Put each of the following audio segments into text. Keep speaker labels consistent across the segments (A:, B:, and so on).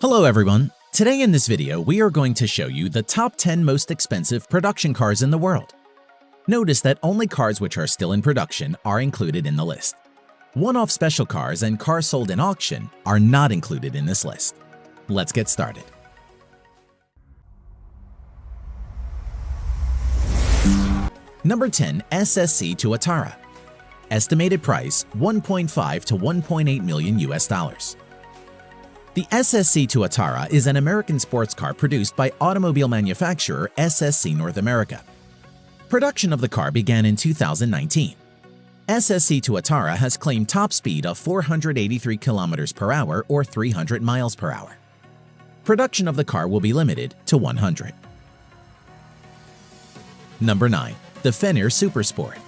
A: Hello everyone! Today in this video, we are going to show you the top 10 most expensive production cars in the world. Notice that only cars which are still in production are included in the list. One-off special cars and cars sold in auction are not included in this list. Let's get started. Number 10. SSC to Atara. Estimated price $1.5 to $1.8 million US. The SSC to Atara is an American sports car produced by automobile manufacturer SSC North America. Production of the car began in 2019. SSC to Atara has claimed top speed of 483 km per hour or 300 miles per hour. Production of the car will be limited to 100. Number 9. The Fenrir Supersport.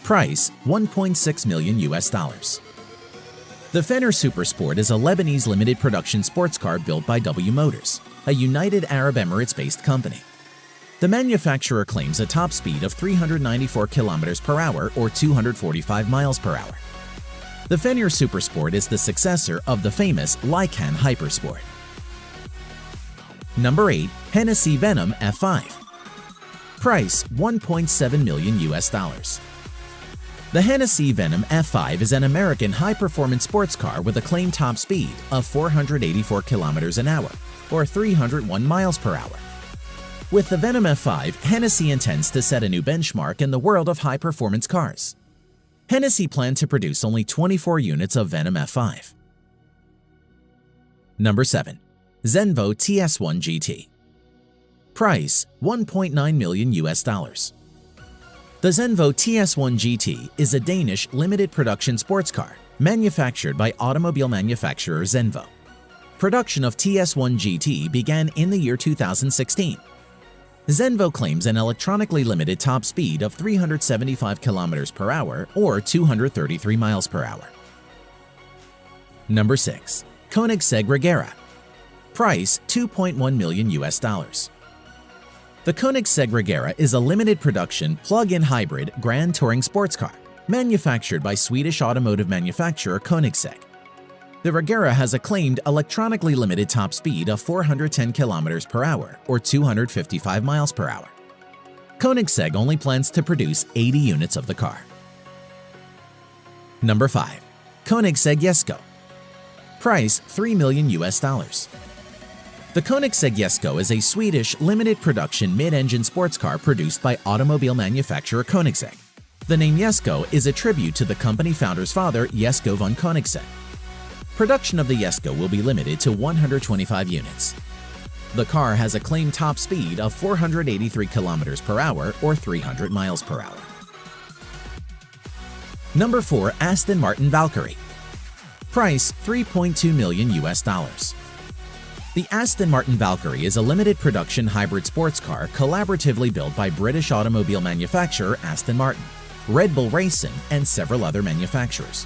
A: Price $1.6 million US. The Fenrir Supersport is a Lebanese limited production sports car built by W Motors, a United Arab Emirates-based company. The manufacturer claims a top speed of 394 km per hour or 245 miles per hour. The Fenrir Supersport is the successor of the famous Lykan Hypersport. Number 8. Hennessy Venom F5. Price $1.7 million US. The Hennessy Venom F5 is an American high-performance sports car with a claimed top speed of 484 km an hour or 301 miles per hour. With the Venom F5, Hennessy intends to set a new benchmark in the world of high-performance cars. Hennessy planned to produce only 24 units of Venom F5. Number 7. Zenvo TS1 GT. Price $1.9 million US. The Zenvo TS1 GT is a Danish limited production sports car manufactured by automobile manufacturer Zenvo. Production of TS1 GT began in the year 2016. Zenvo claims an electronically limited top speed of 375 km per hour or 233 miles per hour. Number 6. Koenigsegg Regera. Price $2.1 million US. The Koenigsegg Regera is a limited production plug-in hybrid grand touring sports car manufactured by Swedish automotive manufacturer Koenigsegg. The Regera has a claimed electronically limited top speed of 410 km per hour or 255 miles per hour. Koenigsegg only plans to produce 80 units of the car. Number 5. Koenigsegg Jesko. Price $3 million US. The Koenigsegg Jesko is a Swedish limited production mid-engine sports car produced by automobile manufacturer Koenigsegg. The name Jesko is a tribute to the company founder's father, Jesko von Koenigsegg. Production of the Jesko will be limited to 125 units. The car has a claimed top speed of 483 km per hour or 300 miles per hour. Number 4. Aston Martin Valkyrie. Price $3.2 million US. The Aston Martin Valkyrie is a limited production hybrid sports car collaboratively built by British automobile manufacturer Aston Martin, Red Bull Racing, and several other manufacturers.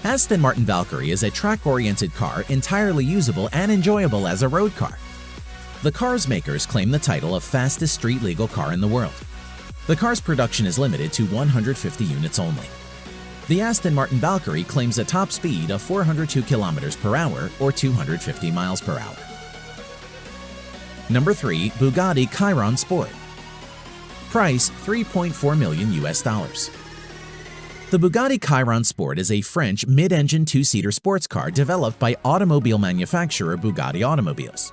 A: Aston Martin Valkyrie is a track-oriented car entirely usable and enjoyable as a road car. The car's makers claim the title of fastest street-legal car in the world. The car's production is limited to 150 units only. The Aston Martin Valkyrie claims a top speed of 402 km per hour or 250 miles per hour. Number 3. Bugatti Chiron Sport. Price $3.4 million US. The Bugatti Chiron Sport is a French mid-engine two-seater sports car developed by automobile manufacturer Bugatti Automobiles.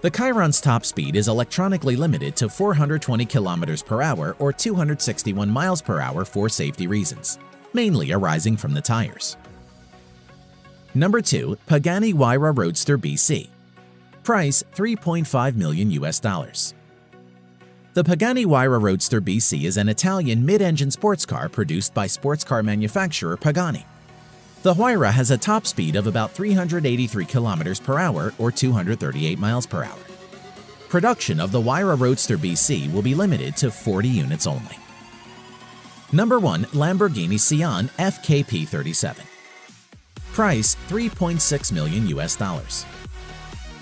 A: The Chiron's top speed is electronically limited to 420 km per hour or 261 miles per hour for safety reasons, mainly arising from the tires. Number 2. Pagani Huayra Roadster BC. Price $3.5 million US. The Pagani Huayra Roadster BC is an Italian mid-engine sports car produced by sports car manufacturer Pagani. The Huayra has a top speed of about 383 km per hour or 238 miles per hour. Production of the Huayra Roadster BC will be limited to 40 units only. Number 1. Lamborghini Sian FKP37. Price $3.6 million US.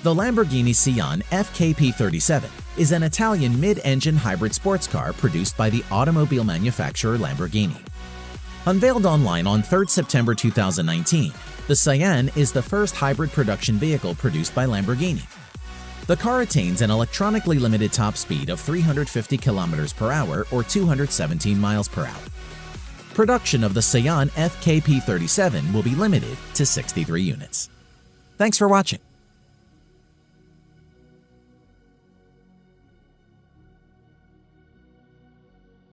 A: The Lamborghini Sian FKP37 is an Italian mid-engine hybrid sports car produced by the automobile manufacturer Lamborghini. Unveiled online on 3 September 2019, the Cyan is the first hybrid production vehicle produced by Lamborghini. The car attains an electronically limited top speed of 350 km per hour or 217 miles per hour. Production of the Cyan FKP37 will be limited to 63 units. Thanks for watching.